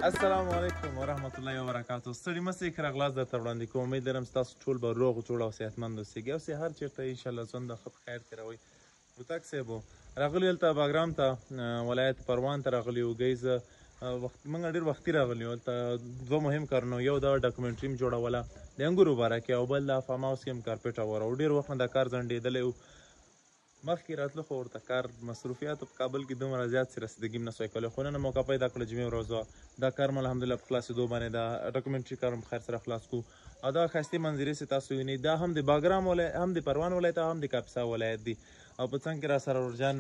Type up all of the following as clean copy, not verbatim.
السلام علیکم ورحمت الله وبرکاتو. ستړي مسئ که راغلاست درته وړاندې کوم. امید لرم ستاسو ټول به روغ جوړ او صحتمند اوسئ. اوسئ هر چېرته انشاءالله ژوند د ښه په خیر تېروئ. هوتک صاحب راغلي هلته باګرام ته ولایت پروان ته راغلي وو. ګی زه موږ ډېر وختي راغلي وو. هلته دوه مهم کارونه، یو دا ډاکومنټري م جوړوله د انګورو باره کې، او بل دا فارم هاوس کې م کارپېټ اوره و. ډېر وخت نه دا کار ځنډېدلی و. مخکې راتلو خو ورته کار مصروفیاتو په کابل کې دومره زیات چې رسیدګي م نسوی کولی، خو نن موقع پیدا کړه جمعې ورځ وه. دا کار م الحمدلله په خلاصېدو باندې دا ډاکومنټري کار م خیر سره خلاص کړو. او دا ښایستې منظرې چې تاسو وینئ دا هم د باګرام ولایت، هم د پروان ولایت او هم د کاپیسا ولایت دي. او په څنګ کې را سره ورجان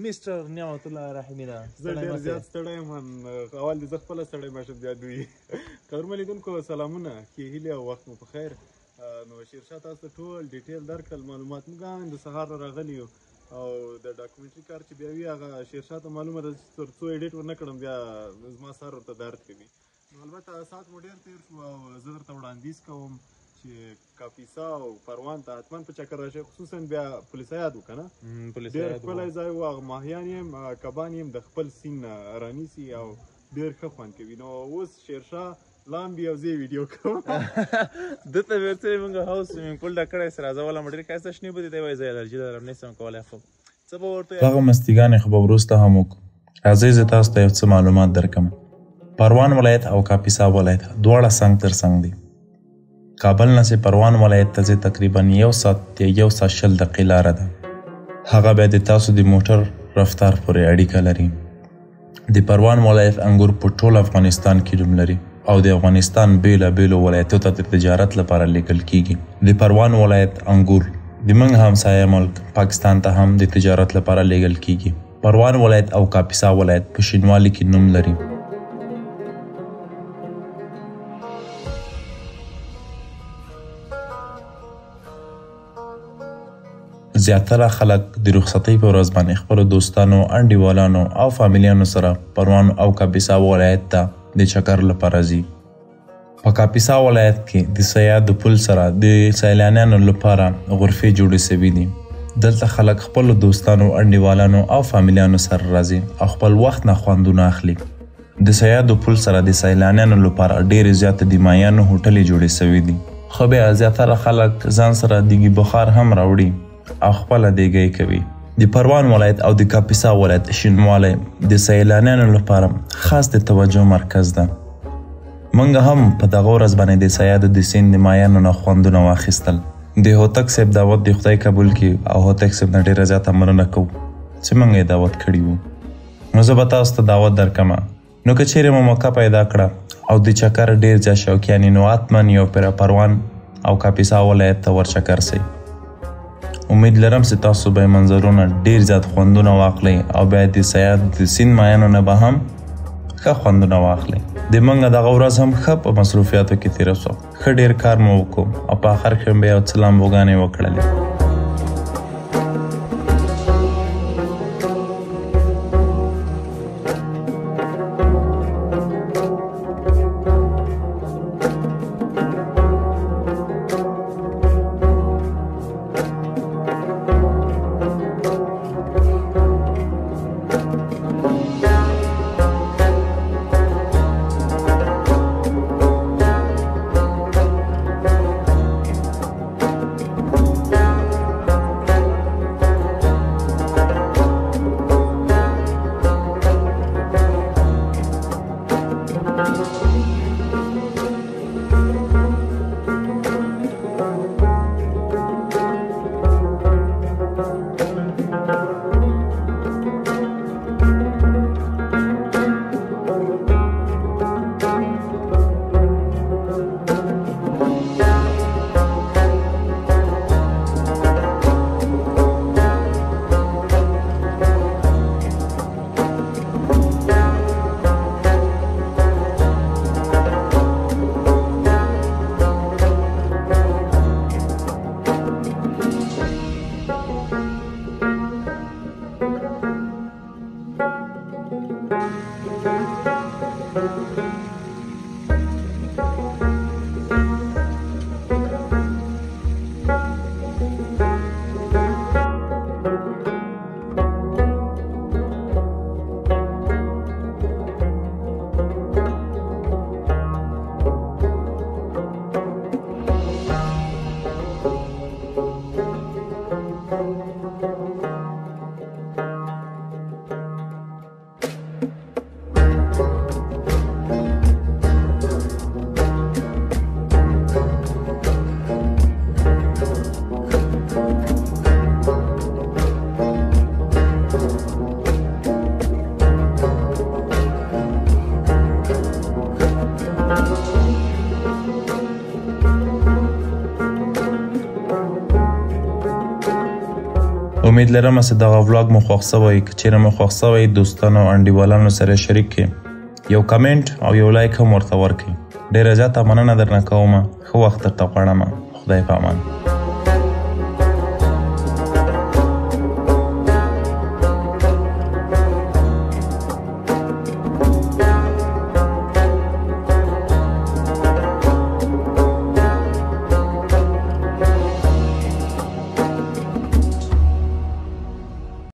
مسټر نعمت الله رحیمي ده. زه ډېر زیات ستړی یم. اول دې زه خپله ستړی ماشم بیا دوی. کارونه لیدونکو سلامونه، ښې هیلې او وخت مو په خیر. نو شیرشاه تاسو ته ټول ډیټیل درکړل، معلومات موږ هم د سهار نه راغلي یو، او د ډاکومنټري کار چې بیا وي هغه شیرشاه ته معلومه ده چې تر څو ایډیټ ونه کړم بیا زما سر ورته درد کوي. نو البته ساعت مو ډېر تېر شو او زه درته وړاندیز کوم چې کاپیسا او پروان ته حتما په چکر راشئ، خصوصا بیا پولیسیاد و که نه ډېر ښکلی ځای و. هغه ماهیان یې کبان یې د خپل سیند نه رانیسي او ډېر ښه خوند کوي. نو اوس شیرشاه لامبي او زه ویډیو کوم. دته ورته موږ هاوس سویمینګ پول ډک کړی سره راځوله مو ډېر ښایسته شنې بودې. دی وایي زه الرجي لرم نشم کولی، خو څه به ورته دغه مستیګانې خو به وروسته هم وکړو. راځئ زه تاسو ته یو څه معلومات درکړم. پروان ولایت او کاپیسا ولایت دواړه څنګ تر څنګ دي. کابل نه چې پروان ولایت ته ځې تقریبا 1 ساعت یا 1 ساعت 20 دقیقې لاره ده. هغه بیا د تاسو د موټر رفتار پورې اړیکه لري. د پروان ولایت انګور په ټول افغانستان کې نوم لري او د افغانستان بیلابیلو ولایتو ته د تجارت لپاره لیږل کیږي. د پروان ولایت انګور د موږ همسایه ملک پاکستان ته هم د تجارت لپاره لیږل کیږي. پروان ولایت او کاپیسا ولایت په شینوالي کې نوم لري. زیاتره خلک د رخصتۍ په ورځ باندې خپلو دوستانو، انډیوالانو او فامیلیانو سره پروان او کاپیسا ولایت ته د چکر لپاره ځي. په کاپیسا ولایت کې د سیادو پل سره د سیلانیانو لپاره غرفې جوړې شوي دي. دلته خلک خپلو دوستانو، انډیوالانو او فامیلیانو سره راځي او خپل وخت نه خوندونه اخلي. د سیادو پل سره د سیلانیانو لپاره ډېرې زیاتې د مایانو هوټلې جوړې شوي دي. خو بیا زیاتره خلک ځان سره دیګي بخار هم راوړي او خپله دیګی کوي. د پروان ولایت او د کاپیسا ولایت شینوالی د سیلانیانو لپاره خاص د توجه مرکز ده. موږ هم په دغه ورځ باندې د سیادو د سیند د مایانو نه خوندونه واخیستل. د هوتک صاحب دعوت د خدای قبول کړي او هوتک صاحب نه ډېره زیاته مننه کوو چې موږ یې دعوت کړي وو. نو زه به تاسو ته دعوت درکړم. نو که چیرې مو موقع پیدا کړه او د چکر ډېر زیات شوقیان یې نو حتما یو پروان او کاپیسا ولایت ته ورچکر سئ. امید لرم چې تاسو به منظرونه ډېر زیات خوندونه واخلئ او بیا د سیاد د سیند مایانو نه به هم ښه خوندونه واخلئ. د موږ دغه ورځ هم ښه په مصروفیاتو کې تېره شوه. ښه ډېر کار مو وکړو او په آخر کې به یو څه لامبوګانې وکړلې. امید لرم چې دغه ولاګ مو خوښ شوی که چیرې مو خوښ شوی دوستانو او انډیوالانو سره شریک کړئ یو کمنټ او یو لایک هم ورته ورکړئ ډیره زیاته مننه درنه کوم ښه وخت درته غواړم خدای په امان